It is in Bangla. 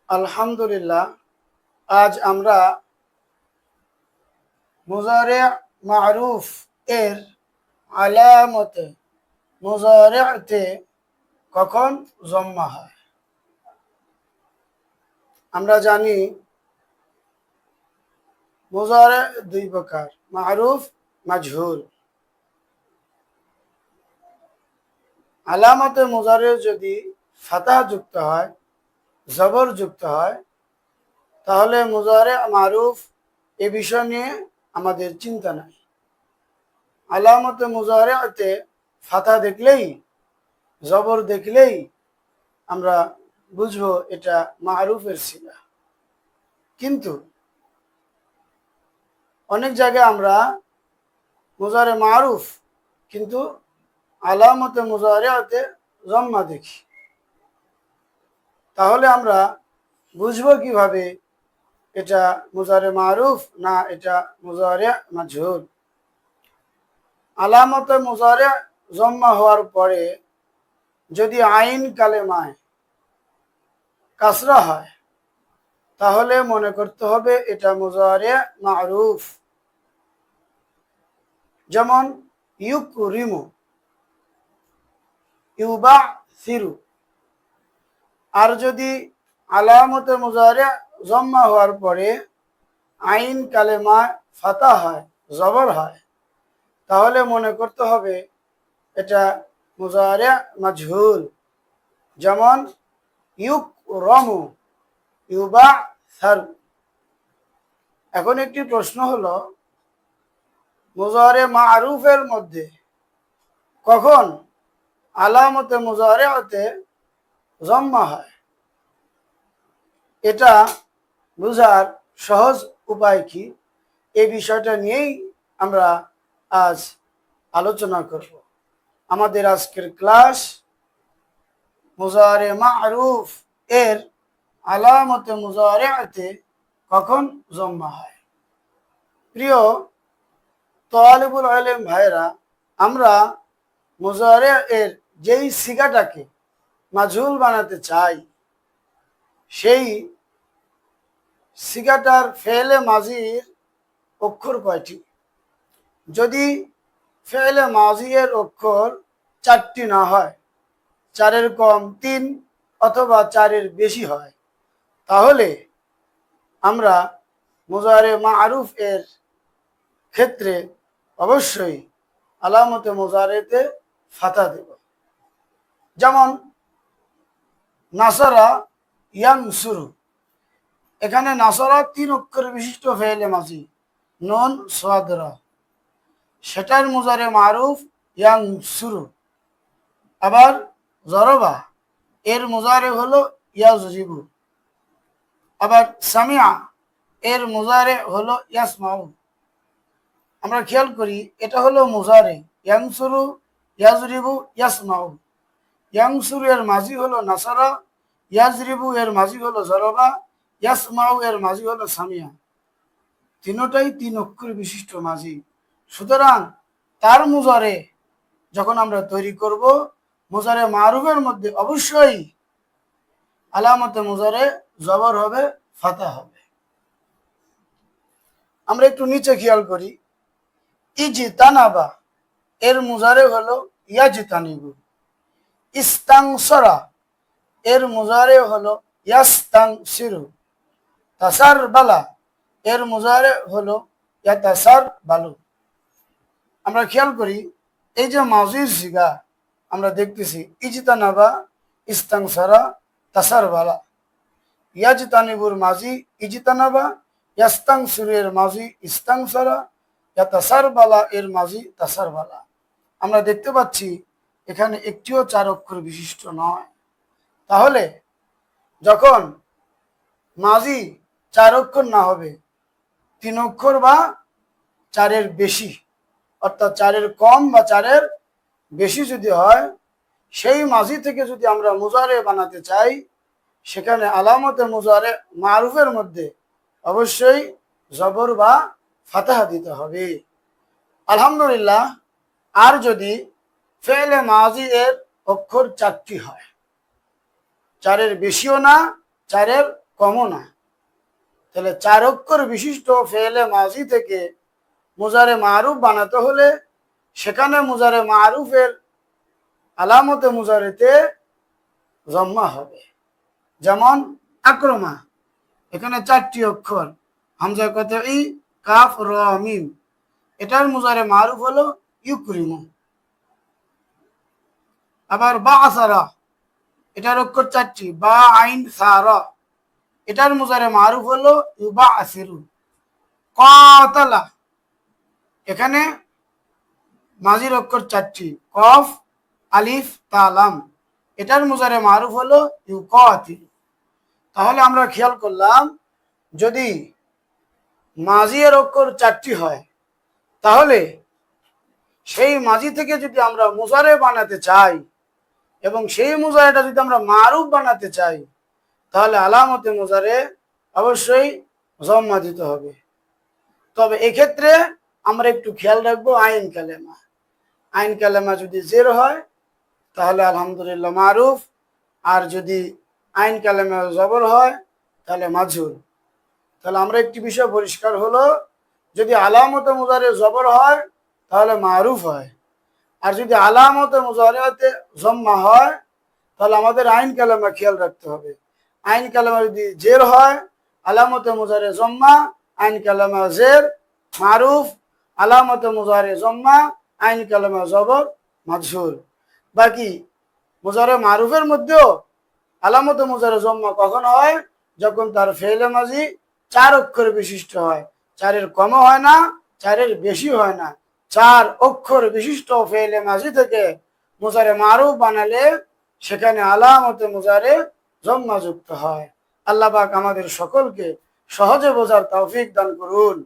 আলহামদুলিল্লাহ, আজ আমরা মুজারে মারুফ এর আলামতে মুজারেতে কখন জম্মা হয়। আমরা জানি মুজারে দুই প্রকার, মারুফ, মাজহুল। আলামতে মুজারে যদি ফাতাহ যুক্ত হয়, জবর যুক্ত হয়, তাহলে মুজারে মারুফ এ বিষয় নিয়ে আমাদের চিন্তা নাই। আলামতে মুজারেতে ফাতাহ দেখলেই, জবর দেখলেই আমরা বুঝবো এটা মারুফের সিগা। কিন্তু অনেক জায়গায় আমরা মুজারে মারুফ কিন্তু আলামতে মুজারেতে জম্মা দেখি। তাহলে আমরা বুঝবো কিভাবে এটা মুজারে মারুফ না এটা মুজারে মাজহুল। আলামতে মুজারে জম্মা হওয়ার পরে যদি আইন কালেমায় কাসরা হয়, তাহলে মনে করতে হবে এটা মুজারে মারুফ। যেমন ইউকরিমু, ইউবাসিরু। আর যদি আলামতে মুজারে জম্মা হওয়ার পরে আইন কালেমা ফাতা হয়, জবর হয়, তাহলে মনে করতে হবে এটা মুজারে মাজহুল। যেমন ইউকরমু, ইউবাসারু। এখন একটি প্রশ্ন হলো, মুজারে মারুফের মধ্যে কখন আলামতে মুজারেতে জম্মা হয়? এটা বুঝার সহজ উপায় কি, এই বিষয়টা নিয়েই আমরা আজ আলোচনা করব। আমাদের আজকের ক্লাস মুজারে মারুফ এর আলামতে মুজারেতে কখন জম্মা হয়। প্রিয় তালিবুল ইলম ভাইরা, আমরা মুজারে এর যেই সিগাটাকে মাজহুল বানাতে চাই, সেই সিগাটার ফেলে মাজির অক্ষর কয়টি? যদি ফেলে মাজির অক্ষর 4টি না হয়, 4-এর কম 3 অথবা 4-এর বেশি হয়, তাহলে আমরা মুজারে মারুফ এর ক্ষেত্রে অবশ্যই আলামতে মুজারেতে ফাতা দেব। যেমন নাসারা ইয়ানসুরু, এখানে নাসারা 3 অক্ষর বিশিষ্ট ফেলে মাজি, নুন সাদ রা, সেটার মুজারে মারুফ ইয়ানসুরু। আবার জরবা, এর মুজারে হলো ইয়াজরিবু। আবার সামিয়া, এর মুজারে হলো ইয়াসমাউ। আমরা খেয়াল করি, এটা হলো মুজারে, ইয়ানসুরু, ইয়াজরিবু, ইয়াসমাউ। ইয়ানসুরু এর মাজি হলো নাসারা, ইয়াজরিবু এর মাজি হলো জরবা, ইয়াসমাউ এর মাজি হলো সামিয়া। তিনটাই 3 অক্ষর বিশিষ্ট মাজি। সুতরাং তার মুজারে যখন আমরা তৈরি করব, মুজারে মারুফের মধ্যে অবশ্যই আলামতে মুজারে জবর হবে, ফাতা হবে। আমরা একটু নিচে খেয়াল করি, ইজতানাবা এর মুজারে হলো ইয়াজতানিবু। ইস্তানসরা এর মুজারে হলো ইয়াস্তানসিরু। তাসারবালা এর মুজারে হলো ইয়াতাসারবালু। আমরা খেয়াল করি, এই যে মাজির সিগা আমরা দেখতেছি, ইজতানাবা, ইস্তানসরা, তাসারবালা। ইয়াজতানিবুর মাজি ইজতানাবা, ইয়াস্তানসিরু এর মাজি ইস্তানসরা, ইয়াতাসারবালা এর মাজি তাসারবালা। আমরা দেখতে পাচ্ছি এখানে একটিও 4 অক্ষর বিশিষ্ট নয়। তাহলে যখন মাজি 4 অক্ষর না হবে, 3 অক্ষর বা 4-এর বেশি, অর্থাৎ 4-এর কম বা 4-এর বেশি যদি হয়, সেই মাজি থেকে যদি আমরা মুজারে বানাতে চাই, সেখানে আলামতে মুজারে মারুফের মধ্যে অবশ্যই জবর বা ফাতাহ দিতে হবে। আলহামদুলিল্লাহ, আর যদি ফেলে মাজি এর অক্ষর 4টি হয়, 4-এর বেশিও না, 4-এর কমও না। তাহলে 4 অক্ষর বিশিষ্ট ফেলে মাজি থেকে মুজারে মারুফ বানাতে হলে সেখানে মুজারে মারুফের আলামতে মুজারেতে জম্মা হবে। যেমন আক্রমা, এখানে 4টি অক্ষর, হামজা কতই, কাফ, র, মিম। এটার মুজারে মারুফ হলো ইউকরিমু। আবার বা আসারা, এটার অক্ষর 4টি, বা, আইন, সারা। এটার মুজারে মারুফ হলো ইউবা আসিরু। কাতালা, এখানে মাজির অক্ষর 4টি, কফ, আলিফ, তালাম। এটার মুজারে মারুফ হলো ইউকাতিল। তাহলে আমরা খেয়াল করলাম, যদি মাজির অক্ষর 4টি হয় তাহলে সেই মাজি থেকে যদি আমরা মুজারে বানাতে চাই এবং সেই মুজারেটা যদি আমরা মারুফ বানাতে চাই তাহলে আলামতে মুজারে অবশ্যই জম্মা দিতে হবে। তবে এক্ষেত্রে আমরা একটু খেয়াল রাখবো আইন কালেমা। আইন কালেমা যদি জের হয় তাহলে আলহামদুলিল্লাহ মারুফ, আর যদি আইন কালেমা জবর হয় তাহলে মাজহুর। তাহলে আমরা একটি বিষয় পরিষ্কার হলো, যদি আলামতে মুজারে জবর হয় তাহলে মারুফ হয়, আর যদি আলামতে মুজারেতে জম্মা হয় তাহলে আমাদের আইন কালেমা খেয়াল রাখতে হবে। আইন কালেমা যদি জের হয় আলামতে মুজারে জম্মা, আইন কালেমা জের মারুফ, আলামতে মুজারে জম্মা, আইন কালেমা জবর মাজহুর। বাকি মুজারে মারুফের মধ্যেও আলামতে মুজারে জম্মা কখন হয়? যখন তার ফেলে মাজি 4 অক্ষর বিশিষ্ট হয়। 4-এর কমও হয় না, 4-এর বেশি হয় না। 4 অক্ষর বিশিষ্ট ফেলে মাজি থেকে মুজারে মারুফ বানালে সেখানে আলামতে মুজারে জম্মা যুক্ত হয়। আল্লাহ পাক আমাদের সকলকে সহজে বোঝার তৌফিক দান করুন।